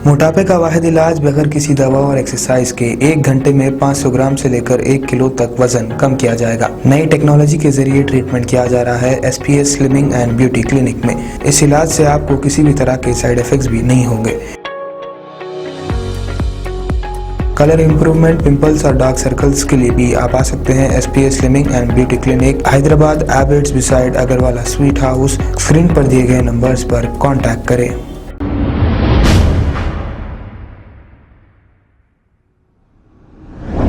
मोटापे का वाहिद इलाज बगैर किसी दवा और एक्सरसाइज के 1 घंटे में 500 ग्राम से लेकर 1 किलो तक वजन कम किया जाएगा। नई टेक्नोलॉजी के जरिए ट्रीटमेंट किया जा रहा है SPS slimming and beauty clinic में। इस इलाज से आपको किसी भी तरह के साइड इफेक्ट्स भी नहीं होंगे। कलर इंप्रूवमेंट, पिंपल्स और डार्क सर्कल्स के लिए भी आप आ सकते हैं SPS slimming and beauty clinic, Hyderabad, Abids beside Agarwala sweet house. Screen पर दिए गए नंबर्स पर कॉन्टैक्ट करें।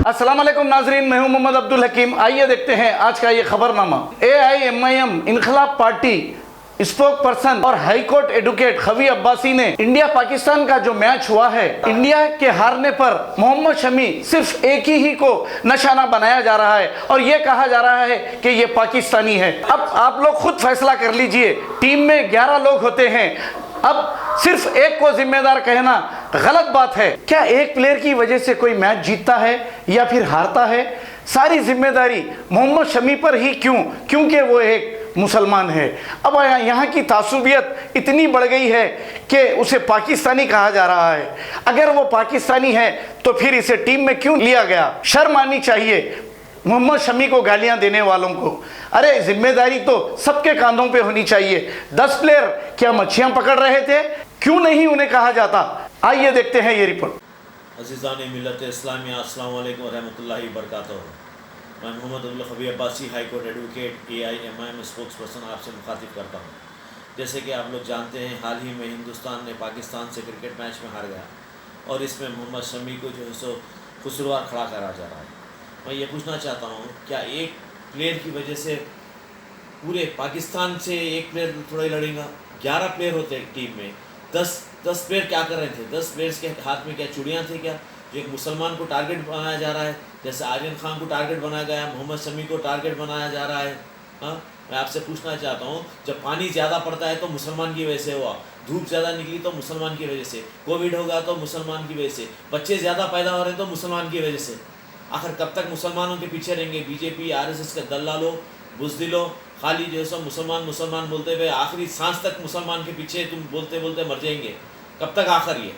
अस्सलाम वालेकुम नाजरीन, मैं हूं मोहम्मद अब्दुल हकीम। आइए देखते हैं आज का ये खबरनामा। AIMIM इनकलाब पार्टी स्पोक पर्सन और high court advocate Qavi Abbasi ने इंडिया पाकिस्तान का जो मैच हुआ है, इंडिया के हारने पर मोहम्मद शमी सिर्फ एक ही को निशाना बनाया जा रहा है और ये कहा जा रहा है कि ये पाकिस्तानी है। अब आप लोग खुद फैसला कर लीजिए। टीम में 11 लोग होते हैं, अब सिर्फ एक को जिम्मेदार कहना गलत बात है। क्या एक प्लेयर की वजह से कोई मैच जीतता है या फिर हारता है? सारी जिम्मेदारी मोहम्मद शमी पर ही क्यों? क्योंकि वो एक मुसलमान है। अब यहाँ की तासुबियत इतनी बढ़ गई है कि उसे पाकिस्तानी कहा जा रहा है। अगर वो पाकिस्तानी है तो फिर इसे टीम में क्यों लिया गया? शर्म आनी चाहिए मोहम्मद शमी को गालियां देने वालों को। अरे जिम्मेदारी तो सबके कांधों पे होनी चाहिए। 10 प्लेयर क्या मच्छियां पकड़ रहे थे? क्यों नहीं उन्हें कहा जाता? आइए देखते हैं ये रिपोर्ट। अज़ीज़ान मिल्लत इस्लामिया, अस्सलाम वालेकुम रहमतुल्लाहि बरकातहू। मैं Mohammed Abdul Khabeer Abbasi, high court advocate, AIMIM spokesperson आपसे मुखातिब करता हूँ। जैसे कि आप लोग जानते हैं, हाल ही में हिंदुस्तान ने पाकिस्तान से क्रिकेट मैच में हार गया और इसमें मोहम्मद शमी को जो है सो कसूरवार खड़ा करा जा रहा है। मैं ये पूछना चाहता हूँ, क्या एक प्लेयर की वजह से पूरे पाकिस्तान से एक प्लेयर थोड़ा ही लड़ेगा? 11 प्लेयर होते हैं टीम में, 10 प्लेयर क्या कर रहे थे? 10 प्लेयर्स के हाथ में क्या चूड़ियाँ थी क्या? जो एक मुसलमान को टारगेट बनाया जा रहा है, जैसे आर्यन खान को टारगेट बनाया गया, मोहम्मद शमी को टारगेट बनाया जा रहा है। हाँ, मैं आपसे पूछना चाहता हूँ, जब पानी ज़्यादा पड़ता है तो मुसलमान की वजह से हुआ, धूप ज़्यादा निकली तो मुसलमान की वजह से, कोविड होगा तो मुसलमान की वजह से, बच्चे ज़्यादा पैदा हो रहे हैं तो मुसलमान की वजह से। आखिर कब तक मुसलमानों के पीछे रहेंगे? बीजेपी, RSS के दल्लालों, बुज़दिलों, खाली जो है सब मुसलमान मुसलमान बोलते हुए आखिरी सांस तक मुसलमान के पीछे तुम बोलते बोलते मर जाएंगे। कब तक आखिर ये?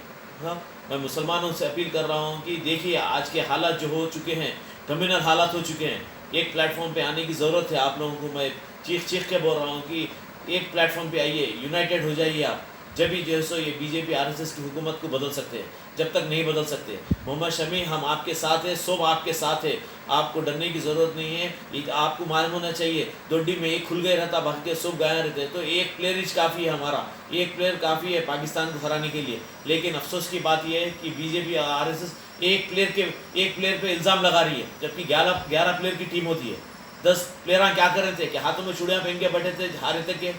हाँ, मैं मुसलमानों से अपील कर रहा हूँ कि देखिए, आज के हालात जो हो चुके हैं, कम्युनल हालात हो चुके हैं। एक प्लेटफॉर्म पे आने की ज़रूरत है। आप लोगों को मैं चीख के बोल रहा हूँ कि एक प्लेटफॉर्म पे आइए, यूनाइटेड हो जाइए आप। जब भी जो है सो ये बीजेपी RSS की हुकूमत को बदल सकते हैं, जब तक नहीं बदल सकते। मोहम्मद शमी, हम आपके साथ हैं, सब आपके साथ है, आपको डरने की ज़रूरत नहीं है। एक आपको मालूम होना चाहिए, दोडी में एक खुल गए रहता, बाकी के सब गाया रहते। तो एक प्लेयर ही काफ़ी है, हमारा एक प्लेयर काफ़ी है पाकिस्तान को हराने के लिए। लेकिन अफसोस की बात यह है कि बीजेपी RSS एक प्लेयर पे इल्ज़ाम लगा रही है, जबकि 11 प्लेयर की टीम होती है। 10 प्लेयर क्या कर रहे थे? कि हाथों में चूड़ियाँ पहन के बैठे थे, हारे थे के?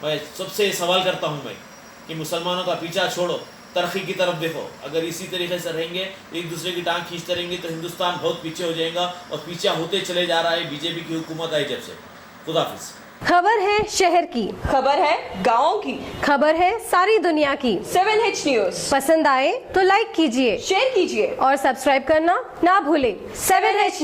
मैं सबसे सवाल करता हूं मैं कि मुसलमानों का पीछा छोड़ो, तरक्की की तरफ देखो। अगर इसी तरीके से रहेंगे, एक दूसरे की टांग खींचते रहेंगे तो हिंदुस्तान बहुत पीछे हो जाएगा और पीछे होते चले जा रहा है बीजेपी की हुकूमत आई जब से। खुदाफिज। खबर है शहर की, खबर है गाँव की, खबर है सारी दुनिया की। 7H न्यूज़ पसंद आए तो लाइक कीजिए, शेयर कीजिए और सब्सक्राइब करना ना भूलें। 7H news.